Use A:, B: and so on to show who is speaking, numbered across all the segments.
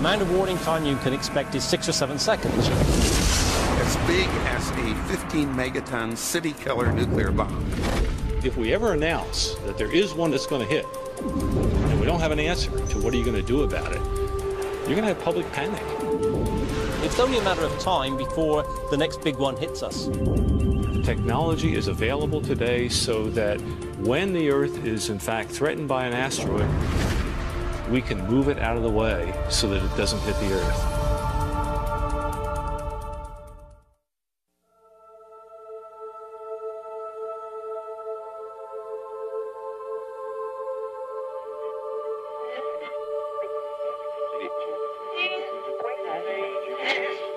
A: amount of warning time you can expect is 6 or 7 seconds.
B: As big as a 15 megaton city killer nuclear bomb.
C: If we ever announce that there is one that's going to hit, and we don't have an answer to what are you going to do about it, you're going to have public panic.
A: It's only a matter of time before the next big one hits us.
C: Technology is available today so that when the Earth is in fact threatened by an asteroid, we can move it out of the way so that it doesn't hit the Earth.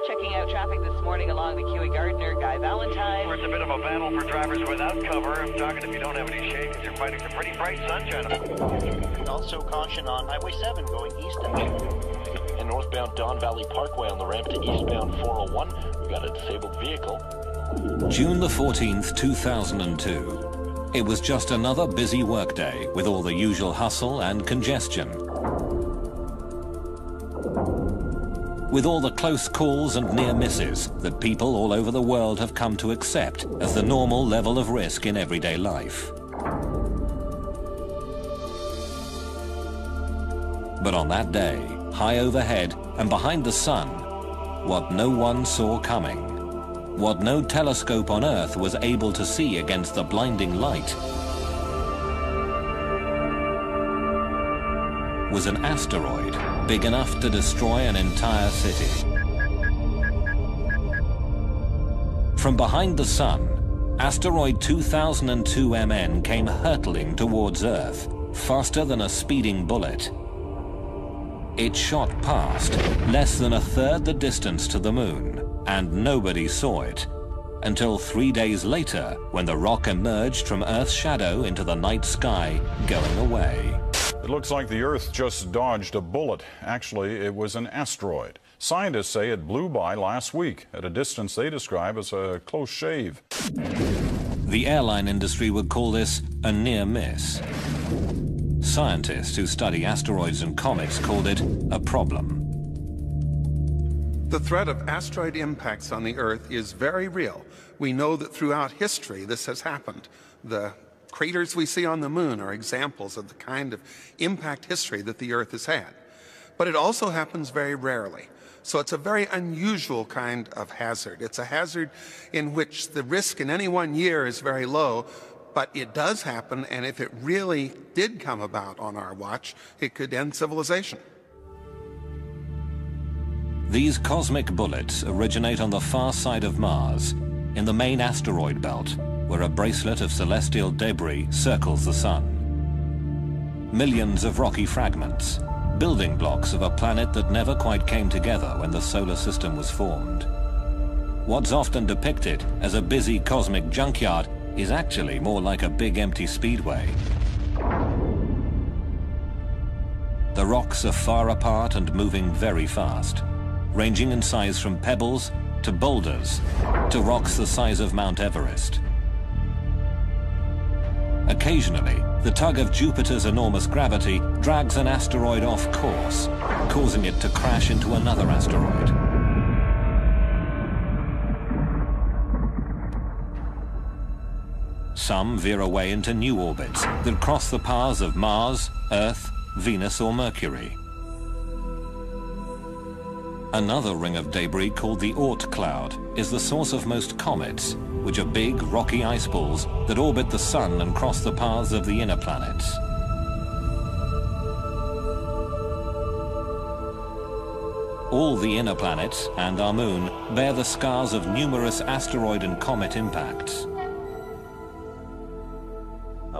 D: Checking out traffic this morning along the
E: It's a bit of a battle for drivers without cover. I'm talking if you don't have any shade, you're fighting some pretty bright sunshine.
F: Also caution on Highway 7 going east and northbound Don Valley Parkway on the ramp to eastbound 401. We've got a disabled vehicle.
G: June the 14th, 2002. It was just another busy workday with all the usual hustle and congestion. With all the close calls and near misses that people all over the world have come to accept as the normal level of risk in everyday life. But on that day, high overhead and behind the sun, what no one saw coming, what no telescope on Earth was able to see against the blinding light, was an asteroid big enough to destroy an entire city. From behind the sun, asteroid 2002 MN came hurtling towards Earth, faster than a speeding bullet. It shot past, less than a third the distance to the moon, and nobody saw it, until 3 days later, when the rock emerged from Earth's shadow into the night sky, going away.
H: It looks like the Earth just dodged a bullet. Actually, it was an asteroid. Scientists say it blew by last week at a distance they describe as a close shave.
G: The airline industry would call this a near miss. Scientists who study asteroids and comets called it a problem.
B: The threat of asteroid impacts on the Earth is very real. We know that throughout history this has happened. The craters we see on the moon are examples of the kind of impact history that the Earth has had. But it also happens very rarely. So it's a very unusual kind of hazard. It's a hazard in which the risk in any one year is very low, but it does happen, and if it really did come about on our watch, it could end civilization.
G: These cosmic bullets originate on the far side of Mars, in the main asteroid belt, where a bracelet of celestial debris circles the sun. Millions of rocky fragments, building blocks of a planet that never quite came together when the solar system was formed. What's often depicted as a busy cosmic junkyard is actually more like a big empty speedway. The rocks are far apart and moving very fast, ranging in size from pebbles to boulders to rocks the size of Mount Everest. Occasionally, the tug of Jupiter's enormous gravity drags an asteroid off course, causing it to crash into another asteroid. Some veer away into new orbits that cross the paths of Mars, Earth, Venus or Mercury. Another ring of debris called the Oort cloud is the source of most comets, which are big, rocky ice balls that orbit the sun and cross the paths of the inner planets. All the inner planets and our moon bear the scars of numerous asteroid and comet impacts.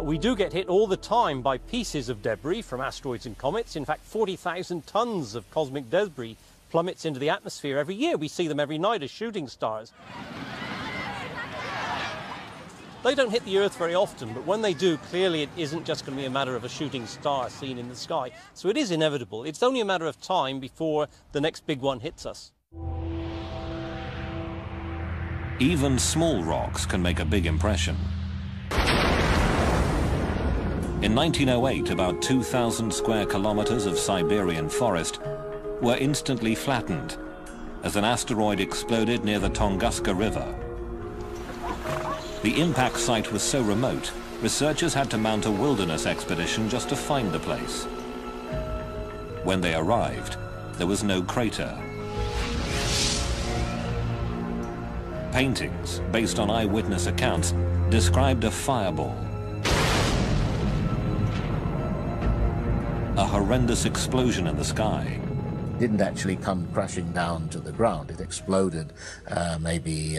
A: We do get hit all the time by pieces of debris from asteroids and comets. In fact, 40,000 tons of cosmic debris plummets into the atmosphere every year. We see them every night as shooting stars. They don't hit the Earth very often, but when they do, clearly it isn't just going to be a matter of a shooting star seen in the sky. So it is inevitable. It's only a matter of time before the next big one hits us.
G: Even small rocks can make a big impression. In 1908, about 2,000 square kilometers of Siberian forest were instantly flattened as an asteroid exploded near the Tunguska River. The impact site was so remote, researchers had to mount a wilderness expedition just to find the place. When they arrived, there was no crater. Paintings, based on eyewitness accounts, described a fireball. A horrendous explosion in the sky.
I: Didn't actually come crashing down to the ground. It exploded maybe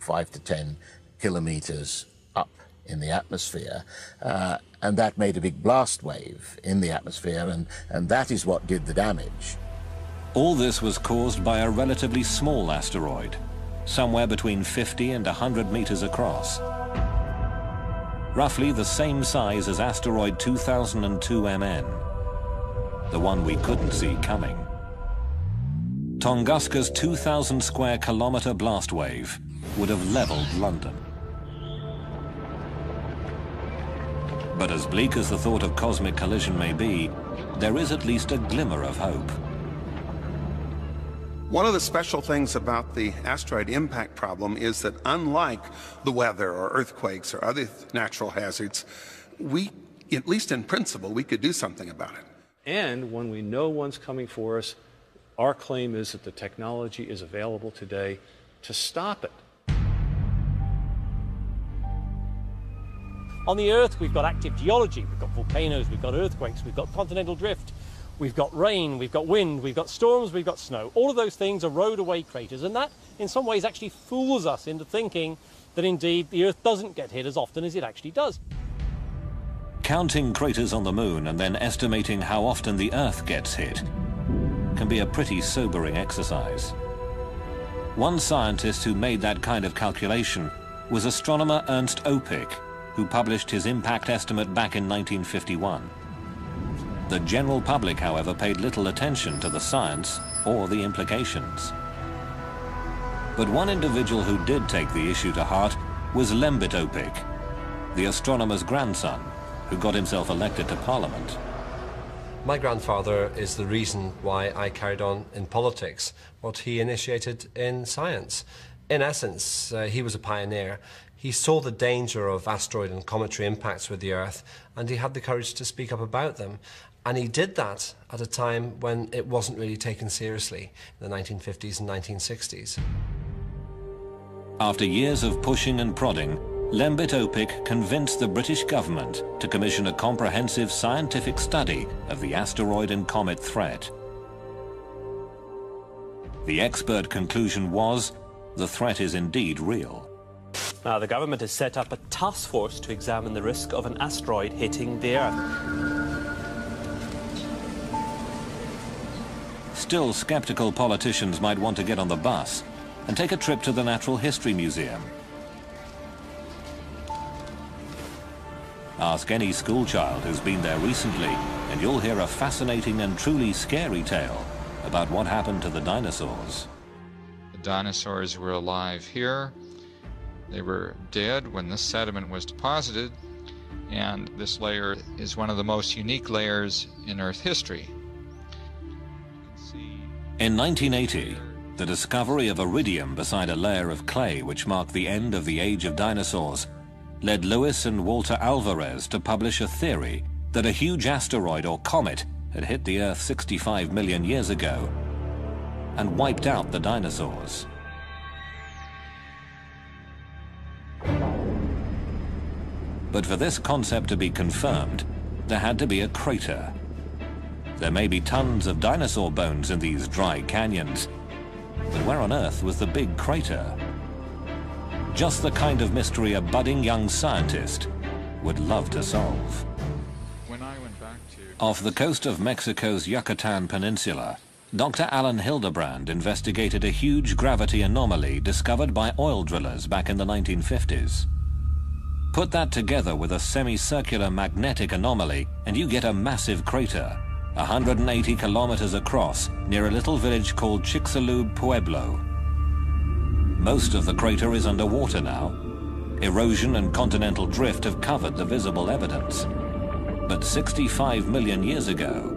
I: 5 to 10 kilometers up in the atmosphere, and that made a big blast wave in the atmosphere, and that is what did the damage.
G: All this was caused by a relatively small asteroid, somewhere between 50 and 100 meters across. Roughly the same size as asteroid 2002 MN, the one we couldn't see coming. Tunguska's 2,000 square kilometer blast wave would have leveled London. But as bleak as the thought of cosmic collision may be, there is at least a glimmer of hope.
B: One of the special things about the asteroid impact problem is that unlike the weather or earthquakes or other natural hazards, we, at least in principle, we could do something about it.
C: And when we know one's coming for us, our claim is that the technology is available today to stop it.
A: On the Earth, we've got active geology, we've got volcanoes, we've got earthquakes, we've got continental drift, we've got rain, we've got wind, we've got storms, we've got snow. All of those things erode away craters, and that, in some ways, actually fools us into thinking that indeed the Earth doesn't get hit as often as it actually does.
G: Counting craters on the Moon and then estimating how often the Earth gets hit can be a pretty sobering exercise. One scientist who made that kind of calculation was astronomer Ernst Opick, who published his impact estimate back in 1951. The general public, however, paid little attention to the science or the implications. But one individual who did take the issue to heart was Lembit Opick, the astronomer's grandson, who got himself elected to Parliament.
J: My grandfather is the reason why I carried on in politics, what he initiated in science. In essence, he was a pioneer. He saw the danger of asteroid and cometary impacts with the Earth, and he had the courage to speak up about them. And he did that at a time when it wasn't really taken seriously, in the 1950s and 1960s.
G: After years of pushing and prodding, Lembit Opick convinced the British government to commission a comprehensive scientific study of the asteroid and comet threat. The expert conclusion was, the threat is indeed real.
K: Now, the government has set up a task force to examine the risk of an asteroid hitting the Earth.
G: Still, skeptical politicians might want to get on the bus and take a trip to the Natural History Museum. Ask any schoolchild who's been there recently, and you'll hear a fascinating and truly scary tale about what happened to the dinosaurs.
L: The dinosaurs were alive here. They were dead when this sediment was deposited, and this layer is one of the most unique layers in Earth history.
G: In 1980, the discovery of iridium beside a layer of clay which marked the end of the age of dinosaurs led Lewis and Walter Alvarez to publish a theory that a huge asteroid or comet had hit the Earth 65 million years ago and wiped out the dinosaurs. But for this concept to be confirmed, there had to be a crater. There may be tons of dinosaur bones in these dry canyons, but where on earth was the big crater? Just the kind of mystery a budding young scientist would love to solve.
L: When I went back to...
G: Off the coast of Mexico's Yucatan Peninsula, Dr. Alan Hildebrand investigated a huge gravity anomaly discovered by oil drillers back in the 1950s. Put that together with a semicircular magnetic anomaly, and you get a massive crater, 180 kilometers across, near a little village called Chicxulub Pueblo. Most of the crater is underwater now. Erosion and continental drift have covered the visible evidence. But 65 million years ago,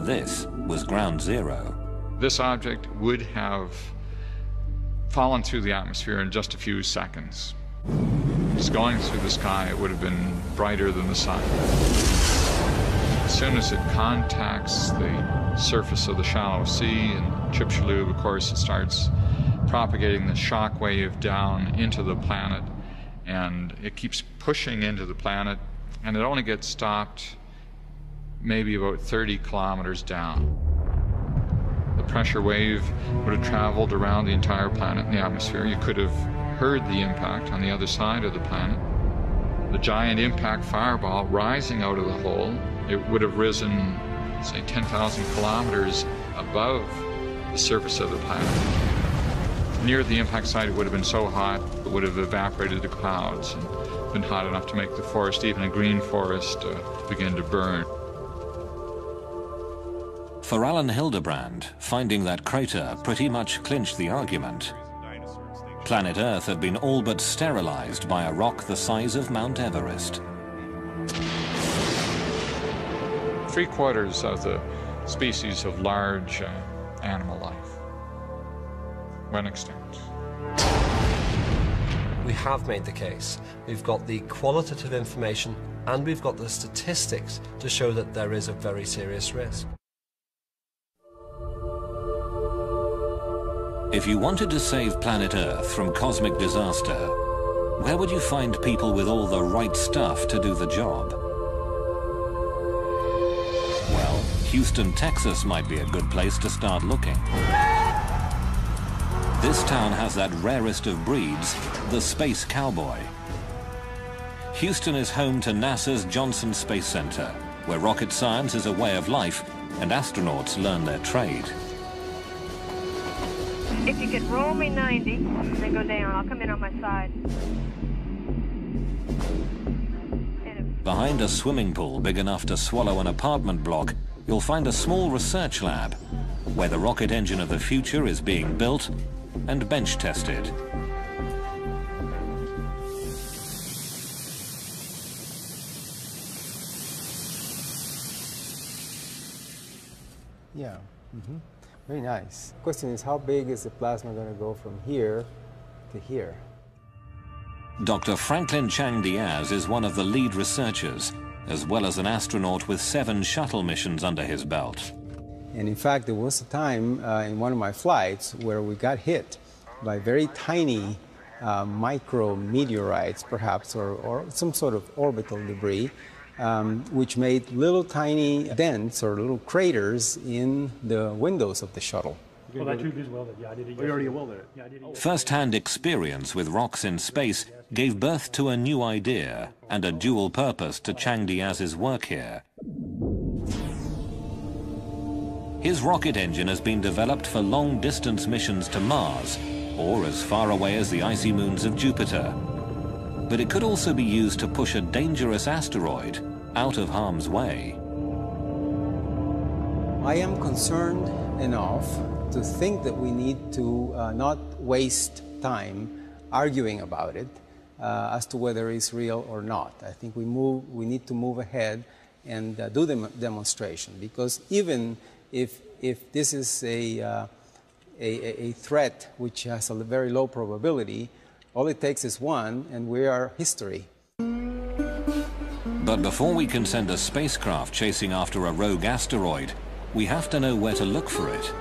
G: This was ground zero.
L: This object would have fallen through the atmosphere in just a few seconds. Just going through the sky, it would have been brighter than the sun. As soon as it contacts the surface of the shallow sea and Chicxulub, of course, it starts propagating the shock wave down into the planet, and it keeps pushing into the planet, and it only gets stopped maybe about 30 kilometers down. The pressure wave would have traveled around the entire planet in the atmosphere. You could have heard the impact on the other side of the planet. The giant impact fireball rising out of the hole, it would have risen, say, 10,000 kilometers above the surface of the planet. Near the impact site, it would have been so hot, it would have evaporated the clouds and been hot enough to make the forest, even a green forest, begin to burn.
G: For Alan Hildebrand, finding that crater pretty much clinched the argument. Planet Earth had been all but sterilized by a rock the size of Mount Everest.
L: 3/4 of the species of large animal life went extinct.
J: We have made the case. We've got the qualitative information and we've got the statistics to show that there is a very serious risk.
G: If you wanted to save planet Earth from cosmic disaster, where would you find people with all the right stuff to do the job? Well, Houston, Texas might be a good place to start looking. This town has that rarest of breeds, the space cowboy. Houston is home to NASA's Johnson Space Center, where rocket science is a way of life and astronauts learn their trade.
M: If you could roll me 90, then go down. I'll come in on my side.
G: Behind a swimming pool big enough to swallow an apartment block, you'll find a small research lab, where the rocket engine of the future is being built and bench tested.
N: Yeah. Mm-hmm. Very nice. Question is, how big is the plasma going to go from here to here?
G: Dr. Franklin Chang Diaz is one of the lead researchers, as well as an astronaut with 7 shuttle missions under his belt.
N: And in fact, there was a time in one of my flights where we got hit by very tiny micro meteorites, perhaps, or some sort of orbital debris, which made little tiny dents or little craters in the windows of the shuttle.
A: Well, that tube is welded. Yeah, I did it.
O: You already welded it.
A: Yeah, I did it.
G: First-hand experience with rocks in space gave birth to a new idea and a dual purpose to Chang Diaz's work here. His rocket engine has been developed for long-distance missions to Mars, or as far away as the icy moons of Jupiter. But it could also be used to push a dangerous asteroid out of harm's way.
N: I am concerned enough to think that we need to not waste time arguing about it as to whether it's real or not. I think we need to move ahead and do the demonstration, because even if this is a threat which has a very low probability, all it takes is one, and we are history.
G: But before we can send a spacecraft chasing after a rogue asteroid, we have to know where to look for it.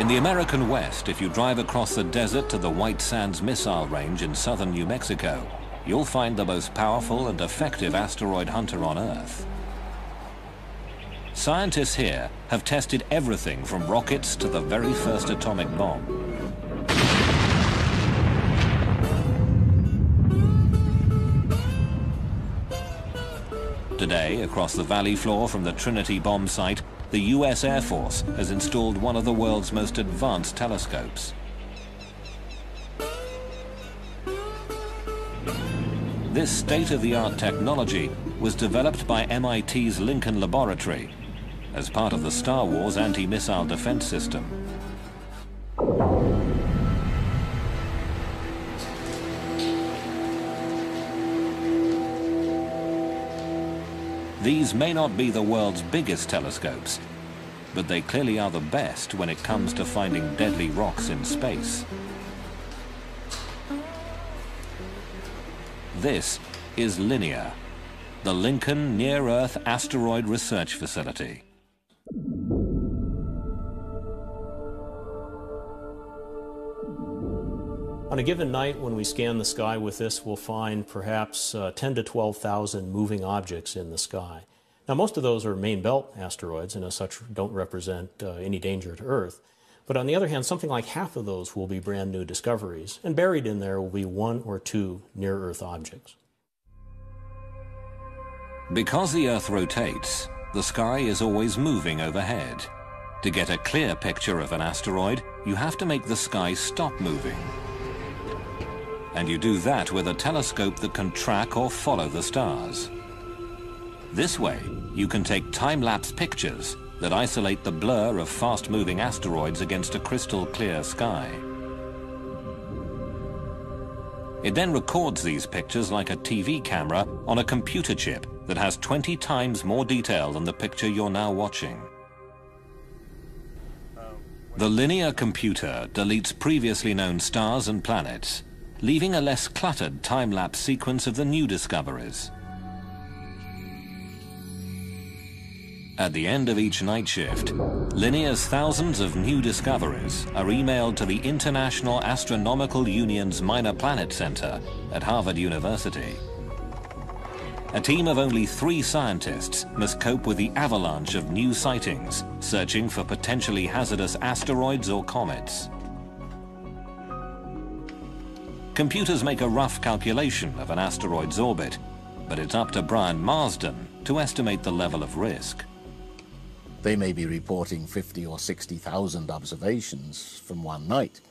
G: In the American West, if you drive across the desert to the White Sands Missile Range in southern New Mexico, you'll find the most powerful and effective asteroid hunter on Earth. Scientists here have tested everything from rockets to the very first atomic bomb. Today, across the valley floor from the Trinity bomb site, the US Air Force has installed one of the world's most advanced telescopes. This state-of-the-art technology was developed by MIT's Lincoln Laboratory as part of the Star Wars anti-missile defense system. These may not be the world's biggest telescopes, but they clearly are the best when it comes to finding deadly rocks in space. This is LINEAR, the Lincoln Near-Earth Asteroid Research Facility.
O: On a given night when we scan the sky with this, we'll find perhaps 10 to 12,000 moving objects in the sky. Now, most of those are main belt asteroids and as such don't represent any danger to Earth. But on the other hand, something like half of those will be brand new discoveries, and buried in there will be 1 or 2 near-Earth objects.
G: Because the Earth rotates, the sky is always moving overhead. To get a clear picture of an asteroid, you have to make the sky stop moving. And you do that with a telescope that can track or follow the stars. This way, you can take time-lapse pictures that isolate the blur of fast-moving asteroids against a crystal-clear sky. It then records these pictures like a TV camera on a computer chip that has 20 times more detail than the picture you're now watching. The linear computer deletes previously known stars and planets, leaving a less cluttered time-lapse sequence of the new discoveries. At the end of each night shift, LINEAR's thousands of new discoveries are emailed to the International Astronomical Union's Minor Planet Center at Harvard University. A team of only 3 scientists must cope with the avalanche of new sightings, searching for potentially hazardous asteroids or comets. Computers make a rough calculation of an asteroid's orbit, but it's up to Brian Marsden to estimate the level of risk.
I: They may be reporting 50 or 60,000 observations from one night,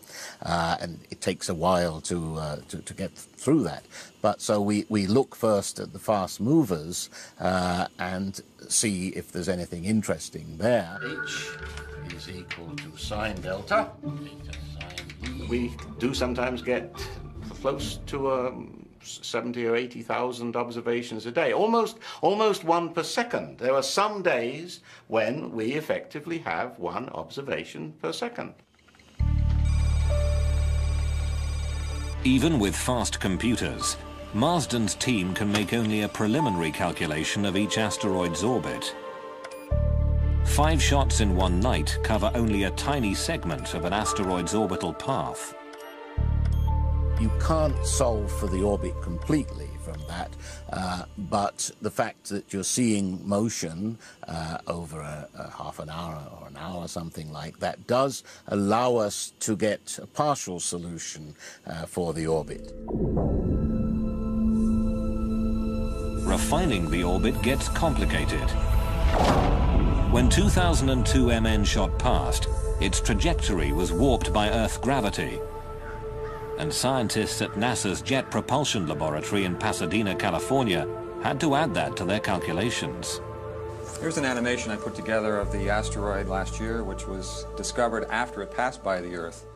I: and it takes a while to get through that. But so we look first at the fast movers and see if there's anything interesting there. H is equal to sine delta. We do sometimes get close to 70 or 80,000 observations a day, almost 1 per second. There are some days when we effectively have 1 observation per second.
G: Even with fast computers, Marsden's team can make only a preliminary calculation of each asteroid's orbit. 5 shots in one night cover only a tiny segment of an asteroid's orbital path.
I: You can't solve for the orbit completely from that, but the fact that you're seeing motion over a half an hour or an hour, something like that, does allow us to get a partial solution for the orbit.
G: Refining the orbit gets complicated. When 2002 MN shot past, its trajectory was warped by Earth gravity, and scientists at NASA's Jet Propulsion Laboratory in Pasadena, California, had to add that to their calculations.
P: Here's an animation I put together of the asteroid last year, which was discovered after it passed by the Earth.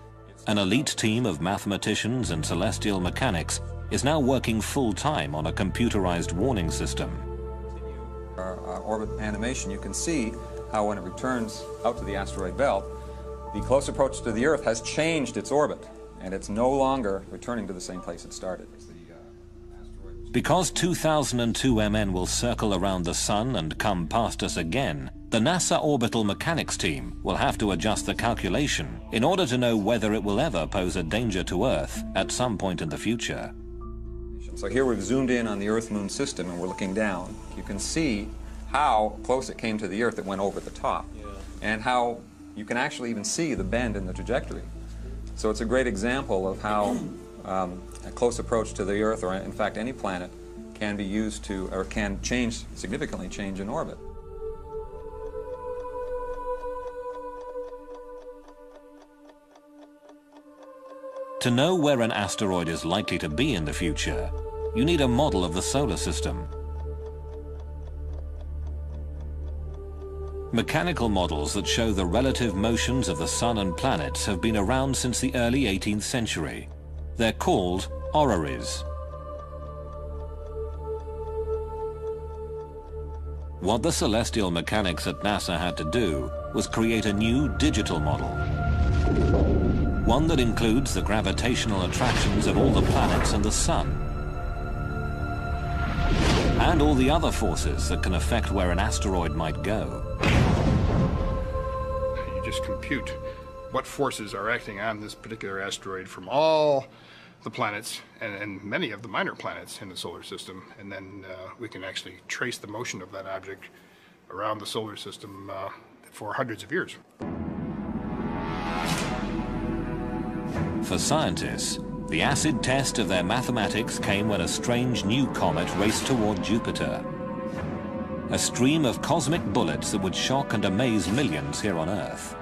G: An elite team of mathematicians and celestial mechanics is now working full-time on a computerized warning system.
P: Our orbit animation, you can see how when it returns out to the asteroid belt, the close approach to the Earth has changed its orbit, and it's no longer returning to the same place it started.
G: Because 2002 MN will circle around the Sun and come past us again, the NASA Orbital Mechanics team will have to adjust the calculation in order to know whether it will ever pose a danger to Earth at some point in the future.
P: So here we've zoomed in on the Earth-Moon system and we're looking down. You can see how close it came to the Earth. It went over the top. And how you can actually even see the bend in the trajectory. So it's a great example of how a close approach to the Earth, or in fact any planet, can be used to, or can change, significantly change in orbit.
G: To know where an asteroid is likely to be in the future, you need a model of the solar system. Mechanical models that show the relative motions of the Sun and planets have been around since the early 18th century. They're called orreries. What the celestial mechanics at NASA had to do was create a new digital model. One that includes the gravitational attractions of all the planets and the Sun. And all the other forces that can affect where an asteroid might go.
Q: You just compute what forces are acting on this particular asteroid from all the planets and many of the minor planets in the solar system, and then we can actually trace the motion of that object around the solar system for hundreds of years.
G: For scientists, the acid test of their mathematics came when a strange new comet raced toward Jupiter. A stream of cosmic bullets that would shock and amaze millions here on Earth.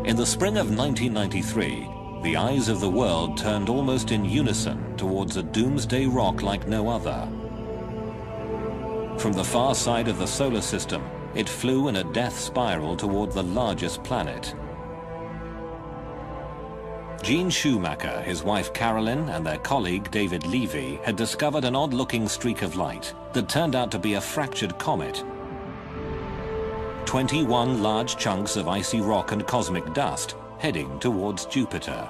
G: In the spring of 1993, the eyes of the world turned almost in unison towards a doomsday rock like no other. From the far side of the solar system, it flew in a death spiral toward the largest planet. Gene Schumacher, his wife Carolyn, and their colleague David Levy had discovered an odd-looking streak of light that turned out to be a fractured comet. 21 large chunks of icy rock and cosmic dust heading towards Jupiter.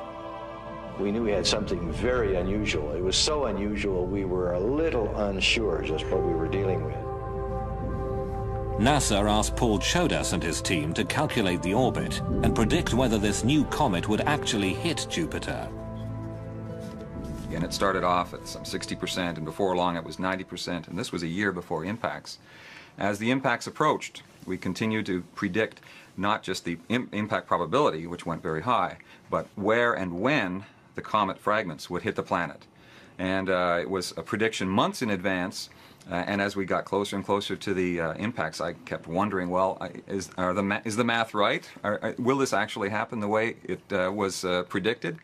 F: We knew we had something very unusual. It was so unusual we were a little unsure just what we were dealing with.
G: NASA asked Paul Chodas and his team to calculate the orbit and predict whether this new comet would actually hit Jupiter.
P: And it started off at some 60%, and before long it was 90%, and this was a year before impacts. As the impacts approached, we continued to predict not just the impact probability, which went very high, but where and when the comet fragments would hit the planet. And it was a prediction months in advance, and as we got closer and closer to the impacts, I kept wondering, well, is the math right? Will this actually happen the way it was predicted?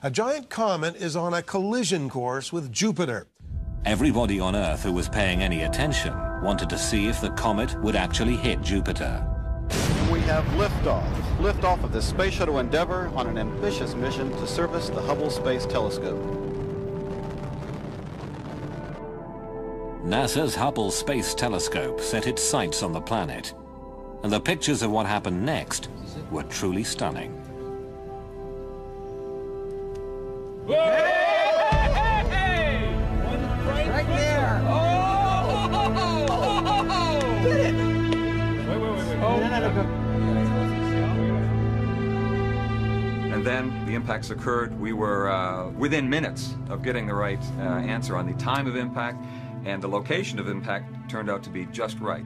R: A giant comet is on a collision course with Jupiter.
G: Everybody on Earth who was paying any attention wanted to see if the comet would actually hit Jupiter.
S: We have liftoff. Liftoff of the Space Shuttle Endeavour on an ambitious mission to service the Hubble Space Telescope.
G: NASA's Hubble Space Telescope set its sights on the planet, and the pictures of what happened next were truly stunning.
T: Right there! Get it!
P: And then the impacts occurred. We were within minutes of getting the right answer on the time of impact, and the location of impact turned out to be just right.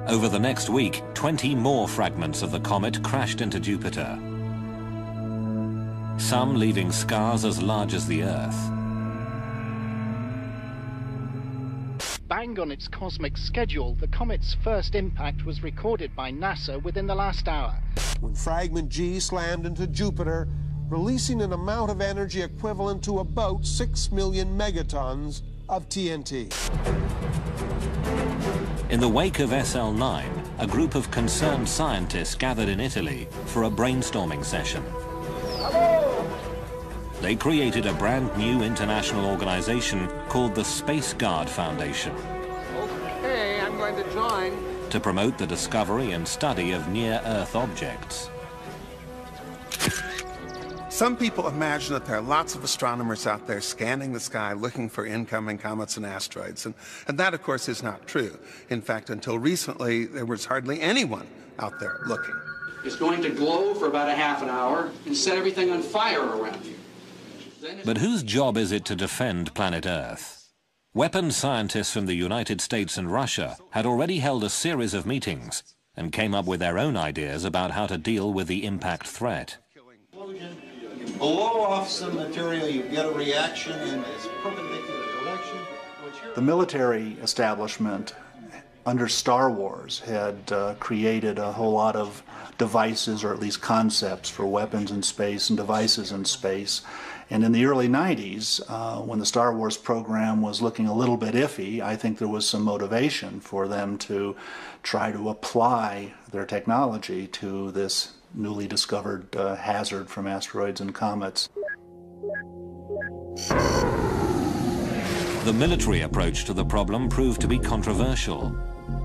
G: Over the next week, 20 more fragments of the comet crashed into Jupiter, some leaving scars as large as the Earth.
U: Bang on its cosmic schedule, the comet's first impact was recorded by NASA within the last hour.
R: When fragment G slammed into Jupiter, releasing an amount of energy equivalent to about 6 million megatons of TNT.
G: In the wake of SL9, a group of concerned scientists gathered in Italy for a brainstorming session. They created a brand new international organization called the Space Guard Foundation.
T: Okay, I'm going to join.
G: To promote the discovery and study of near-Earth objects.
B: Some people imagine that there are lots of astronomers out there scanning the sky looking for incoming comets and asteroids, and that, of course, is not true. In fact, until recently, there was hardly anyone out there looking.
V: It's going to glow for about a half an hour and set everything on fire around you.
G: But whose job is it to defend planet Earth? Weapons scientists from the United States and Russia had already held a series of meetings and came up with their own ideas about how to deal with the impact threat.
W: You blow off some material, you get a reaction in this perpendicular direction.
X: The military establishment
D: under Star Wars, had created a whole lot of devices, or at least concepts, for weapons in space and devices in space. And in the early 90s, when the Star Wars program was looking a little bit iffy, I think there was some motivation for them to try to apply their technology to this newly discovered hazard from asteroids and comets.
G: The military approach to the problem proved to be controversial.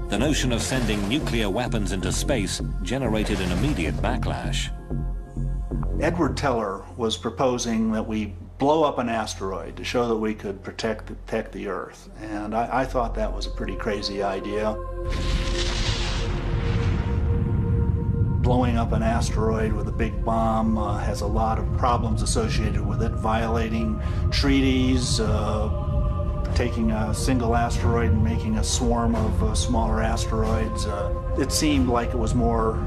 G: The notion of sending nuclear weapons into space generated an immediate backlash.
D: Edward Teller was proposing that we blow up an asteroid to show that we could protect the Earth. And I thought that was a pretty crazy idea. Blowing up an asteroid with a big bomb has a lot of problems associated with it, violating treaties, taking a single asteroid and making a swarm of smaller asteroids. It seemed like it was more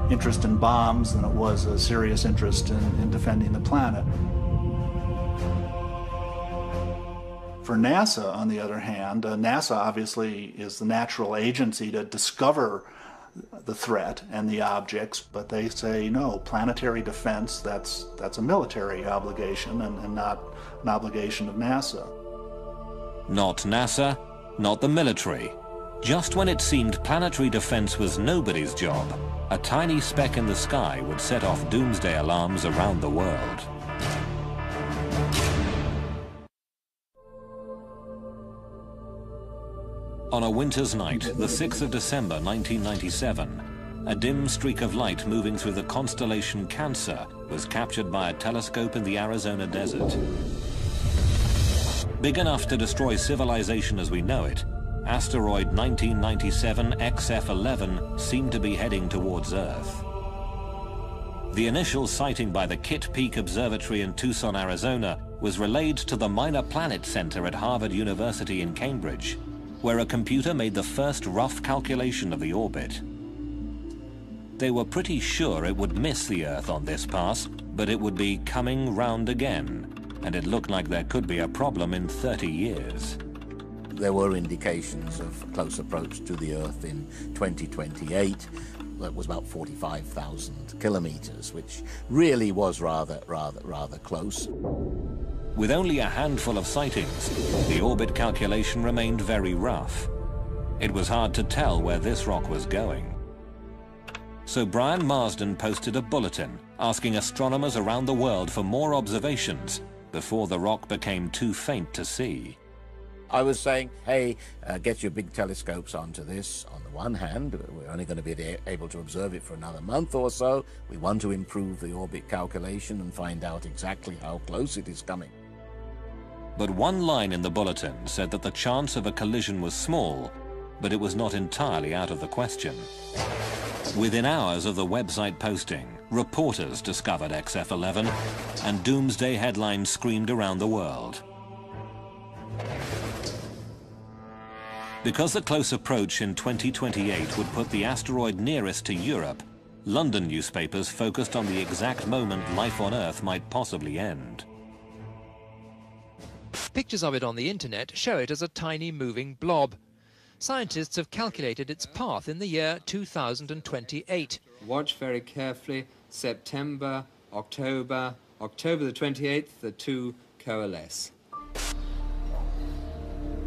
D: interest in bombs than it was a serious interest in defending the planet. For NASA, on the other hand, NASA obviously is the natural agency to discover the threat and the objects, but they say, no, planetary defense, that's a military obligation and not an obligation of NASA.
G: Not NASA, not the military. Just when it seemed planetary defense was nobody's job, a tiny speck in the sky would set off doomsday alarms around the world. On a winter's night, the 6th of December 1997, a dim streak of light moving through the constellation Cancer was captured by a telescope in the Arizona desert. Big enough to destroy civilization as we know it, asteroid 1997 XF11 seemed to be heading towards Earth. The initial sighting by the Kitt Peak Observatory in Tucson, Arizona, was relayed to the Minor Planet Center at Harvard University in Cambridge, where a computer made the first rough calculation of the orbit. They were pretty sure it would miss the Earth on this pass, but it would be coming round again, and it looked like there could be a problem in 30 years.
I: There were indications of close approach to the Earth in 2028. That was about 45,000 kilometers, which really was rather close.
G: With only a handful of sightings, the orbit calculation remained very rough. It was hard to tell where this rock was going. So Brian Marsden posted a bulletin asking astronomers around the world for more observations before the rock became too faint to see.
I: I was saying, hey, get your big telescopes onto this. On the one hand, we're only going to be able to observe it for another month or so. We want to improve the orbit calculation and find out exactly how close it is coming.
G: But one line in the bulletin said that the chance of a collision was small, but it was not entirely out of the question. Within hours of the website posting, reporters discovered XF11, and doomsday headlines screamed around the world. Because the close approach in 2028 would put the asteroid nearest to Europe, London newspapers focused on the exact moment life on Earth might possibly end.
E: Pictures of it on the internet show it as a tiny moving blob. Scientists have calculated its path in the year 2028.
H: Watch very carefully. September, October the 28th, the two coalesce.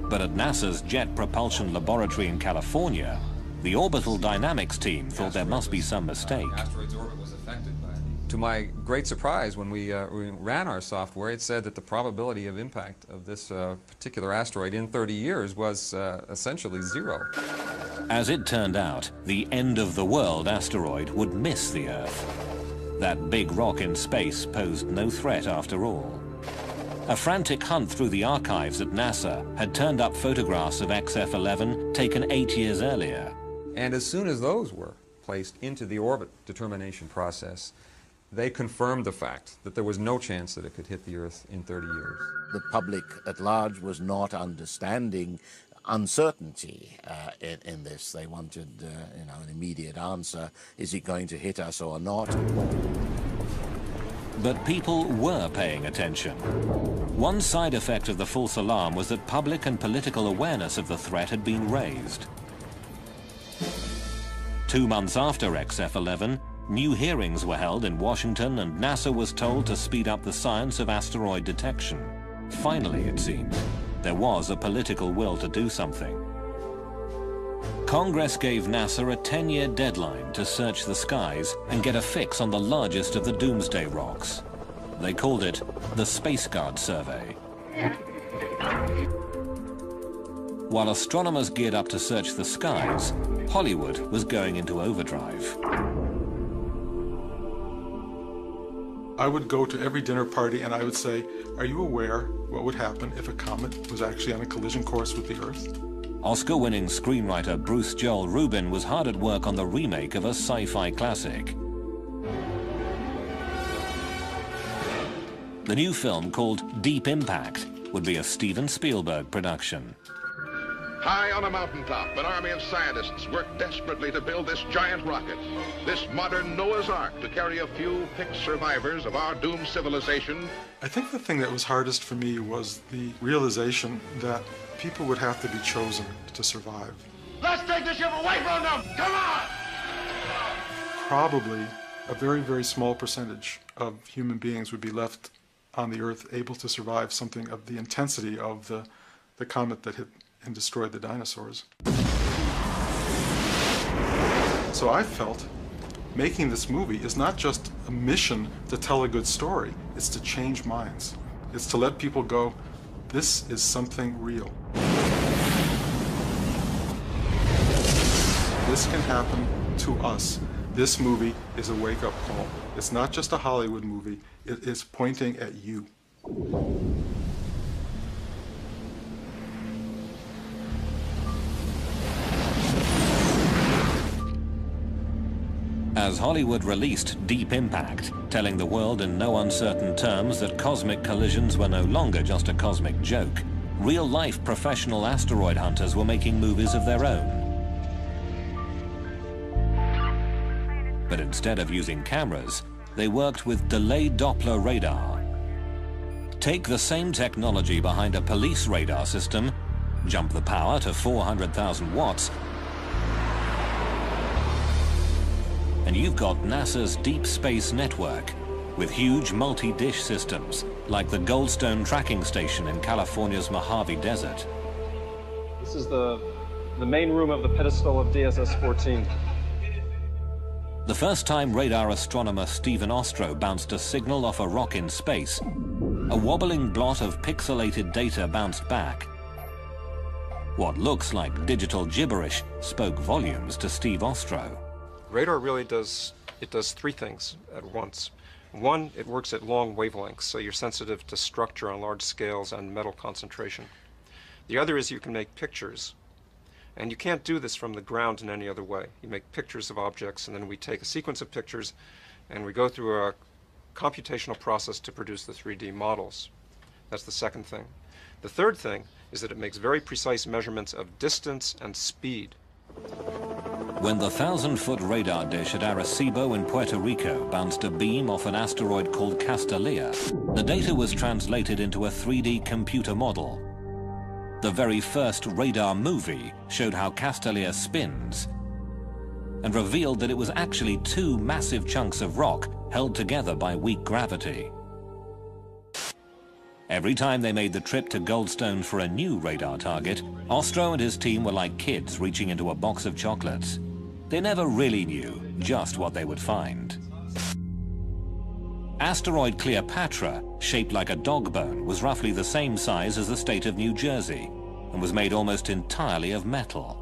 G: But at NASA's Jet Propulsion Laboratory in California, the orbital dynamics team thought there must be some mistake.
P: Asteroid's orbit was affected by the... To my great surprise, when we ran our software, it said that the probability of impact of this particular asteroid in 30 years was essentially 0.
G: As it turned out, the end-of-the-world asteroid would miss the Earth. That big rock in space posed no threat after all. A frantic hunt through the archives at NASA had turned up photographs of XF11 taken 8 years earlier.
P: And as soon as those were placed into the orbit determination process, they confirmed the fact that there was no chance that it could hit the Earth in 30 years.
I: The public at large was not understanding uncertainty in this. They wanted an immediate answer. Is it going to hit us or not?
G: But people were paying attention. One side effect of the false alarm was that public and political awareness of the threat had been raised. 2 months after XF-11, new hearings were held in Washington and NASA was told to speed up the science of asteroid detection. Finally, it seemed, there was a political will to do something. Congress gave NASA a 10-year deadline to search the skies and get a fix on the largest of the doomsday rocks. They called it the Space Guard Survey. While astronomers geared up to search the skies, Hollywood was going into overdrive.
C: I would go to every dinner party and I would say, are you aware what would happen if a comet was actually on a collision course with the Earth?
G: Oscar-winning screenwriter Bruce Joel Rubin was hard at work on the remake of a sci-fi classic. The new film, called Deep Impact, would be a Steven Spielberg production.
K: High on a mountaintop, an army of scientists work desperately to build this giant rocket, this modern Noah's Ark to carry a few picked survivors of our doomed civilization.
C: I think the thing that was hardest for me was the realization that people would have to be chosen to survive.
K: Let's take the ship away from them! Come on!
C: Probably a very, very small percentage of human beings would be left on the Earth able to survive something of the intensity of the comet that hit and destroyed the dinosaurs. So I felt making this movie is not just a mission to tell a good story, it's to change minds. It's to let people go, this is something real. This can happen to us. This movie is a wake-up call. It's not just a Hollywood movie, it is pointing at you.
G: As Hollywood released Deep Impact, telling the world in no uncertain terms that cosmic collisions were no longer just a cosmic joke, real-life professional asteroid hunters were making movies of their own. But instead of using cameras, they worked with delayed Doppler radar. Take the same technology behind a police radar system, jump the power to 400,000 watts, and you've got NASA's Deep Space Network with huge multi-dish systems like the Goldstone tracking station in California's Mojave Desert.
L: This is the main room of the pedestal of DSS-14.
G: The first time radar astronomer Stephen Ostro bounced a signal off a rock in space, a wobbling blot of pixelated data bounced back. What looks like digital gibberish spoke volumes to Steve Ostro.
L: Radar really does three things at once. One, it works at long wavelengths, so you're sensitive to structure on large scales and metal concentration. The other is you can make pictures. And you can't do this from the ground in any other way. You make pictures of objects, and then we take a sequence of pictures, and we go through a computational process to produce the 3D models. That's the second thing. The third thing is that it makes very precise measurements of distance and speed.
G: When the 1,000-foot radar dish at Arecibo in Puerto Rico bounced a beam off an asteroid called Castalia, the data was translated into a 3D computer model. The very first radar movie showed how Castalia spins and revealed that it was actually two massive chunks of rock held together by weak gravity. Every time they made the trip to Goldstone for a new radar target, Ostro and his team were like kids reaching into a box of chocolates. They never really knew just what they would find. Asteroid Cleopatra, shaped like a dog bone, was roughly the same size as the state of New Jersey and was made almost entirely of metal.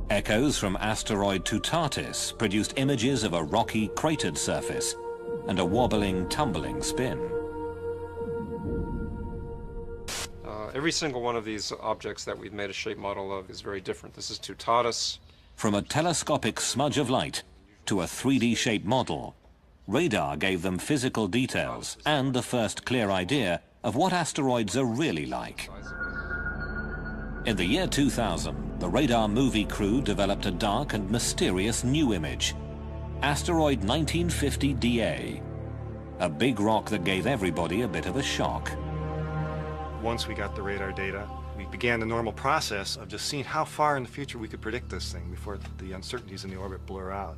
G: Echoes from asteroid Tutatis produced images of a rocky, cratered surface and a wobbling, tumbling spin.
L: Every single one of these objects that we've made a shape model of is very different. This is Tutatis.
G: From a telescopic smudge of light to a 3D shape model, radar gave them physical details and the first clear idea of what asteroids are really like. In the year 2000, the radar movie crew developed a dark and mysterious new image, asteroid 1950 DA, a big rock that gave everybody a bit of a shock.
A: Once we got the radar data, we began the normal process of just seeing how far in the future we could predict this thing before the uncertainties in the orbit blur out.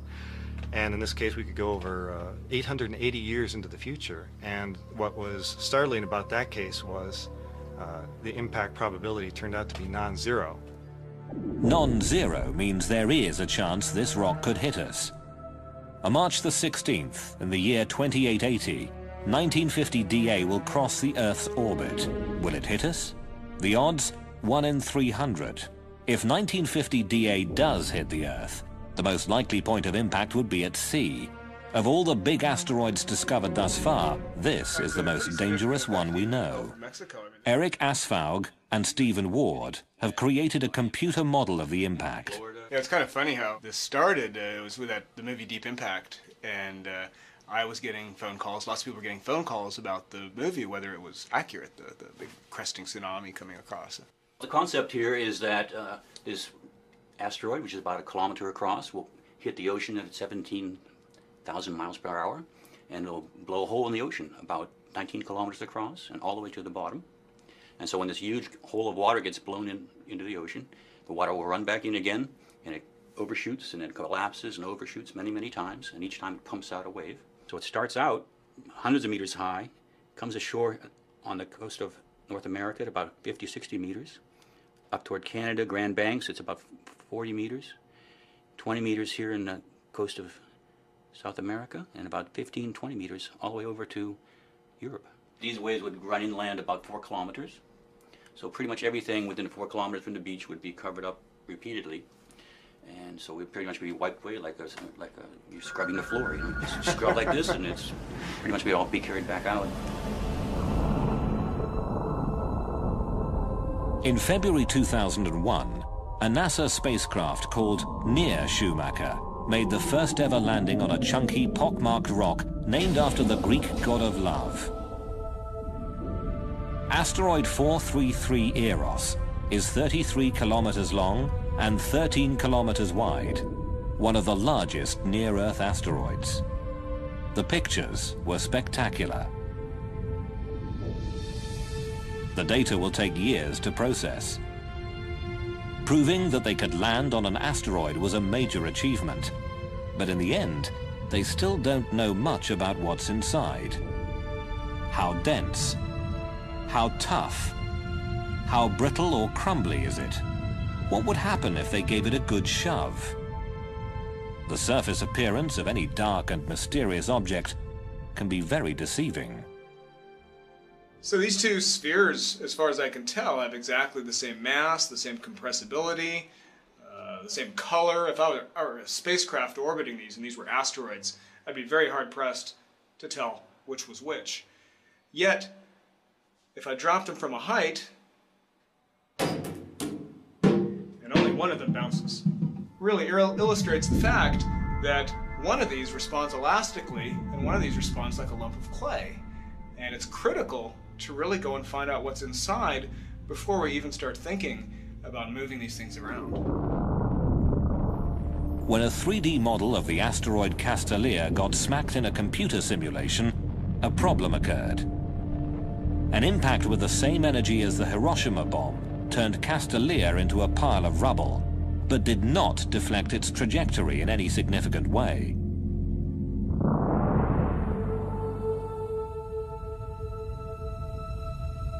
A: And in this case, we could go over 880 years into the future. And what was startling about that case was the impact probability turned out to be non-zero.
G: Non-zero means there is a chance this rock could hit us. On March the 16th, in the year 2880, 1950 DA will cross the Earth's orbit. Will it hit us? The odds? 1 in 300. If 1950 DA does hit the Earth, the most likely point of impact would be at sea. Of all the big asteroids discovered thus far, this is the most dangerous one we know. Eric Asfaug and Stephen Ward have created a computer model of the impact.
J: Yeah, it's kind of funny how this started. It was with the movie Deep Impact, and I was getting phone calls. Lots of people were getting phone calls about the movie, whether it was accurate, the big cresting tsunami coming across.
M: The concept here is that this asteroid, which is about 1 kilometer across, will hit the ocean at 17,000 miles per hour, and it'll blow a hole in the ocean about 19 kilometers across and all the way to the bottom. And so when this huge hole of water gets blown into the ocean, the water will run back in again, and it overshoots and it collapses and overshoots many, many times, and each time it pumps out a wave. So it starts out hundreds of meters high, comes ashore on the coast of North America at about 50, 60 meters. Up toward Canada, Grand Banks, it's about 40 meters. 20 meters here in the coast of South America, and about 15, 20 meters all the way over to Europe. These waves would run inland about 4 kilometers. So pretty much everything within 4 kilometers from the beach would be covered up repeatedly. And so we'd pretty much be wiped away like you're scrubbing the floor. You know, just scrub like this, and it's pretty much all be carried back out.
G: In February 2001, a NASA spacecraft called Near Schumacher made the first ever landing on a chunky, pockmarked rock named after the Greek god of love. Asteroid 433 Eros is 33 kilometers long and 13 kilometers wide, one of the largest near-Earth asteroids. The pictures were spectacular. The data will take years to process. Proving that they could land on an asteroid was a major achievement, but in the end, they still don't know much about what's inside. How dense? How tough? How brittle or crumbly is it? What would happen if they gave it a good shove? The surface appearance of any dark and mysterious object can be very deceiving.
J: So these two spheres, as far as I can tell, have exactly the same mass, the same compressibility, the same color. If I were a spacecraft orbiting these and these were asteroids, I'd be very hard-pressed to tell which was which. Yet, if I dropped them from a height, and only one of them bounces, really illustrates the fact that one of these responds elastically and one of these responds like a lump of clay. And it's critical to really go and find out what's inside before we even start thinking about moving these things around.
G: When a 3D model of the asteroid Castellia got smacked in a computer simulation, a problem occurred. An impact with the same energy as the Hiroshima bomb turned Castellia into a pile of rubble, but did not deflect its trajectory in any significant way.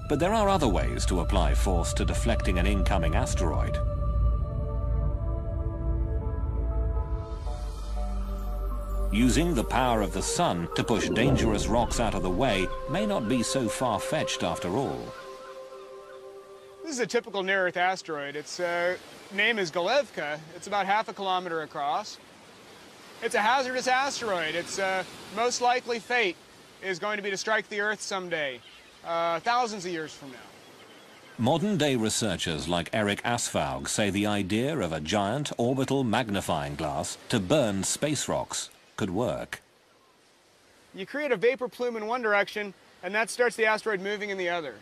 G: But there are other ways to apply force to deflecting an incoming asteroid. Using the power of the sun to push dangerous rocks out of the way may not be so far-fetched after all.
J: This is a typical near-Earth asteroid. Its name is Galevka. It's about 0.5 kilometer across. It's a hazardous asteroid. Its most likely fate is going to be to strike the Earth someday, thousands of years from now.
G: Modern-day researchers like Eric Asfaug say the idea of a giant orbital magnifying glass to burn space rocks could work.
J: You create a vapor plume in one direction, and that starts the asteroid moving in the other.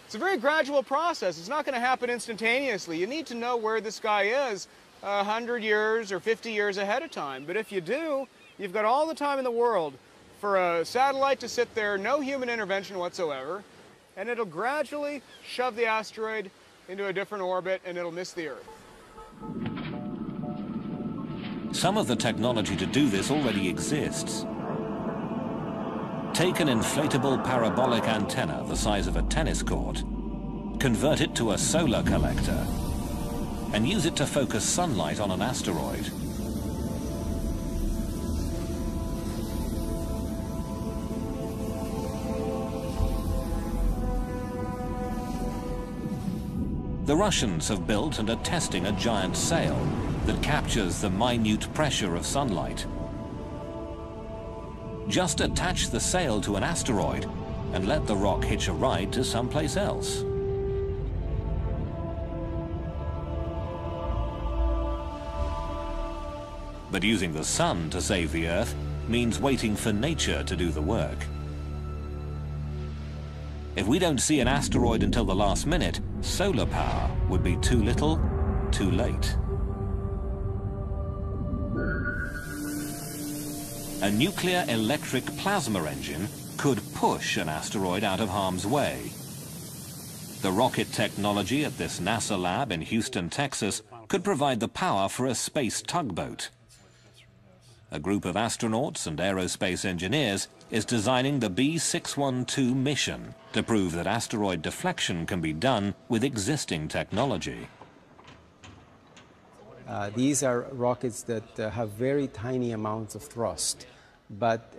J: It's a very gradual process. It's not going to happen instantaneously. You need to know where this guy is 100 years or 50 years ahead of time. But if you do, you've got all the time in the world for a satellite to sit there, no human intervention whatsoever, and it'll gradually shove the asteroid into a different orbit and it'll miss the Earth.
G: Some of the technology to do this already exists. Take an inflatable parabolic antenna the size of a tennis court, convert it to a solar collector, and use it to focus sunlight on an asteroid. The Russians have built and are testing a giant sail that captures the minute pressure of sunlight. Just attach the sail to an asteroid and let the rock hitch a ride to someplace else. But using the sun to save the Earth means waiting for nature to do the work. If we don't see an asteroid until the last minute, solar power would be too little, too late. A nuclear electric plasma engine could push an asteroid out of harm's way. The rocket technology at this NASA lab in Houston, Texas, could provide the power for a space tugboat. A group of astronauts and aerospace engineers is designing the B612 mission to prove that asteroid deflection can be done with existing technology.
N: These are rockets that have very tiny amounts of thrust, but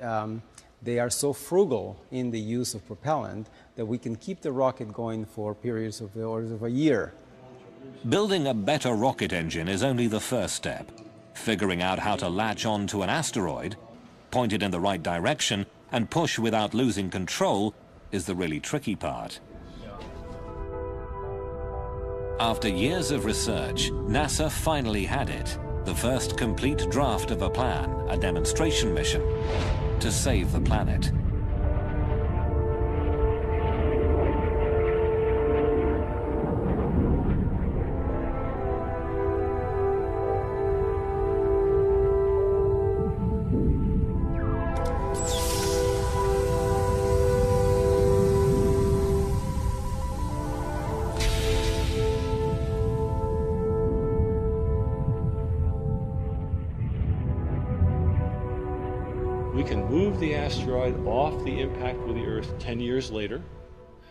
N: they are so frugal in the use of propellant that we can keep the rocket going for periods of the orders of a year.
G: Building a better rocket engine is only the first step. Figuring out how to latch on to an asteroid, point it in the right direction, and push without losing control is the really tricky part. After years of research, NASA finally had it, the first complete draft of a plan, a demonstration mission, to save the planet.
O: We can move the asteroid off the impact with the Earth 10 years later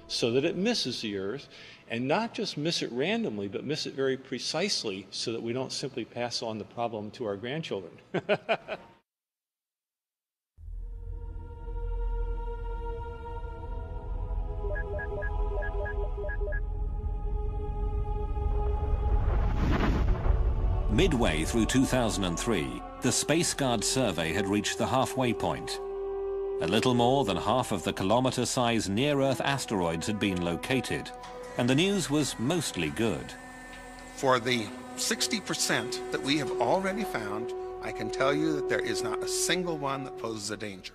O: so that it misses the Earth, and not just miss it randomly, but miss it very precisely so that we don't simply pass on the problem to our grandchildren.
G: Midway through 2003, the Space Guard survey had reached the halfway point. A little more than half of the kilometer-sized near-Earth asteroids had been located, and the news was mostly good.
B: For the 60% that we have already found, I can tell you that there is not a single one that poses a danger.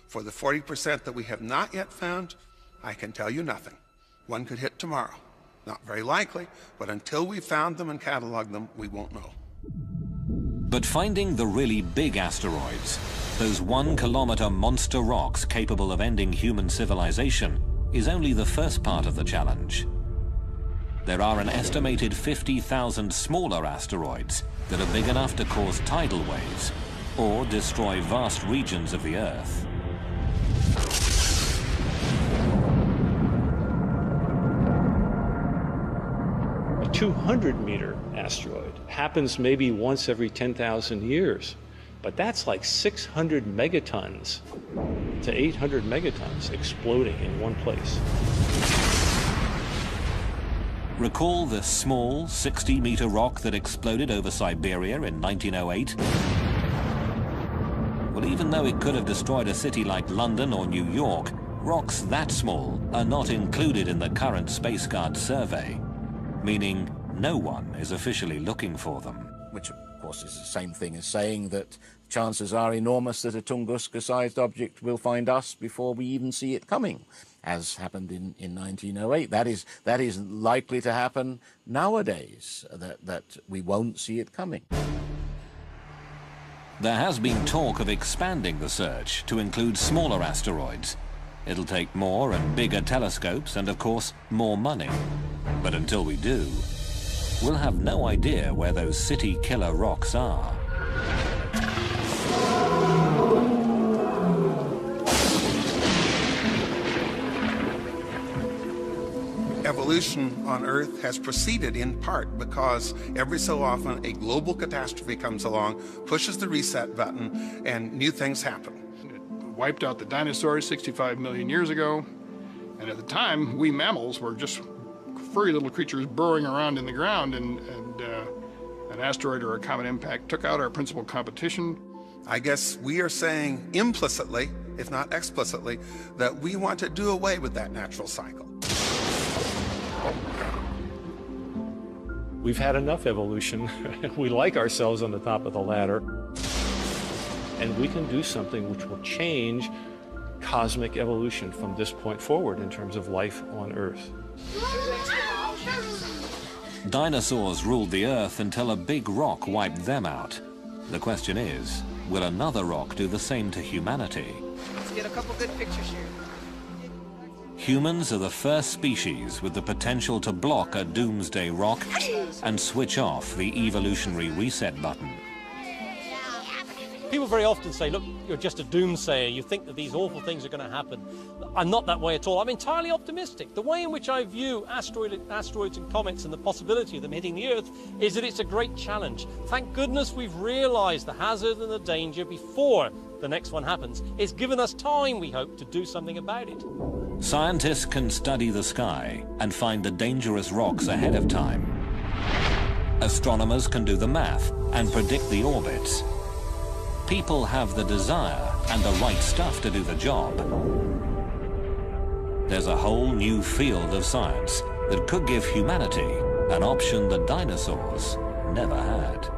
B: For the 40% that we have not yet found, I can tell you nothing. One could hit tomorrow. Not very likely, but until we've found them and cataloged them, we won't know.
G: But finding the really big asteroids, those 1 kilometer monster rocks capable of ending human civilization, is only the first part of the challenge. There are an estimated 50,000 smaller asteroids that are big enough to cause tidal waves or destroy vast regions of the Earth.
O: A 200-meter asteroid happens maybe once every 10,000 years, but that's like 600 megatons to 800 megatons exploding in one place.
G: Recall the small 60-meter rock that exploded over Siberia in 1908? Well, even though it could have destroyed a city like London or New York, rocks that small are not included in the current Space Guard survey, meaning no one is officially looking for them.
I: Which, of course, is the same thing as saying that chances are enormous that a Tunguska-sized object will find us before we even see it coming, as happened in 1908. That is likely to happen nowadays, that we won't see it coming.
G: There has been talk of expanding the search to include smaller asteroids. It'll take more and bigger telescopes and, of course, more money. But until we do, we'll have no idea where those city-killer rocks are.
B: Evolution on Earth has proceeded in part because every so often a global catastrophe comes along, pushes the reset button, and new things happen.
F: It wiped out the dinosaurs 65 million years ago, and at the time, we mammals were just furry little creatures burrowing around in the ground, and an asteroid or a comet impact took out our principal competition.
B: I guess we are saying implicitly, if not explicitly, that we want to do away with that natural cycle.
O: We've had enough evolution. We like ourselves on the top of the ladder. And we can do something which will change cosmic evolution from this point forward in terms of life on Earth.
G: Dinosaurs ruled the Earth until a big rock wiped them out. The question is, will another rock do the same to humanity?
Q: Let's get a couple good pictures here.
G: Humans are the first species with the potential to block a doomsday rock and switch off the evolutionary reset button.
S: People very often say, look, you're just a doomsayer. You think that these awful things are going to happen. I'm not that way at all. I'm entirely optimistic. The way in which I view asteroids and comets and the possibility of them hitting the Earth is that it's a great challenge. Thank goodness we've realized the hazard and the danger before the next one happens. It's given us time, we hope, to do something about it.
G: Scientists can study the sky and find the dangerous rocks ahead of time. Astronomers can do the math and predict the orbits. People have the desire and the right stuff to do the job. There's a whole new field of science that could give humanity an option the dinosaurs never had.